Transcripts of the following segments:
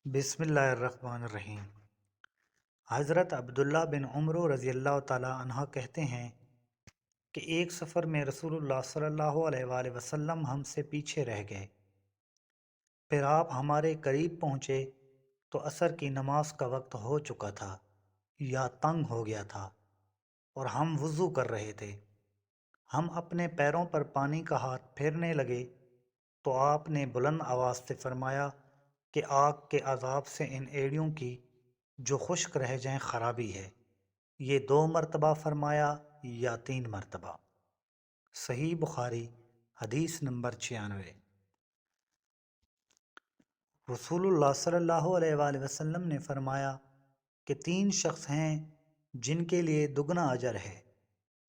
بسم اللہ الرحمن الرحیم۔ حضرت عبداللہ بن عمر رضی اللہ تعالیٰ عنہ کہتے ہیں کہ ایک سفر میں رسول اللہ صلی اللہ علیہ وآلہ وسلم ہم سے پیچھے رہ گئے۔ پھر آپ ہمارے قریب پہنچے تو عصر کی نماز کا وقت ہو چکا تھا یا تنگ ہو گیا تھا اور ہم وضو کر رہے تھے۔ ہم اپنے پیروں پر پانی کا ہاتھ پھیرنے لگے تو آپ نے بلند آواز سے فرمایا کہ آگ کے عذاب سے ان ایڑیوں کی جو خشک رہ جائیں خرابی ہے۔ یہ 2 مرتبہ فرمایا یا 3 مرتبہ؟ صحیح بخاری حدیث نمبر 96۔ رسول اللہ صلی اللہ علیہ وآلہ وسلم نے فرمایا کہ 3 شخص ہیں جن کے لیے دگنا اجر ہے۔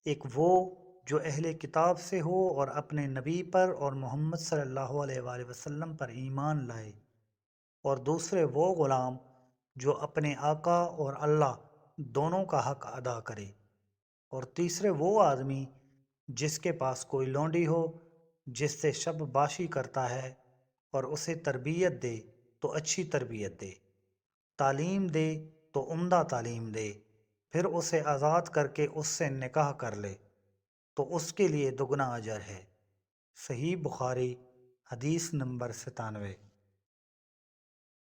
ایک وہ جو اہل کتاب سے ہو اور اپنے نبی پر اور محمد صلی اللہ علیہ وآلہ وسلم پر ایمان لائے، اور دوسرے وہ غلام جو اپنے آقا اور اللہ دونوں کا حق ادا کرے، اور تیسرے وہ آدمی جس کے پاس کوئی لونڈی ہو جس سے شب باشی کرتا ہے اور اسے تربیت دے تو اچھی تربیت دے، تعلیم دے تو عمدہ تعلیم دے، پھر اسے آزاد کر کے اس سے نکاح کر لے تو اس کے لیے دگنا اجر ہے۔ صحیح بخاری حدیث نمبر 97۔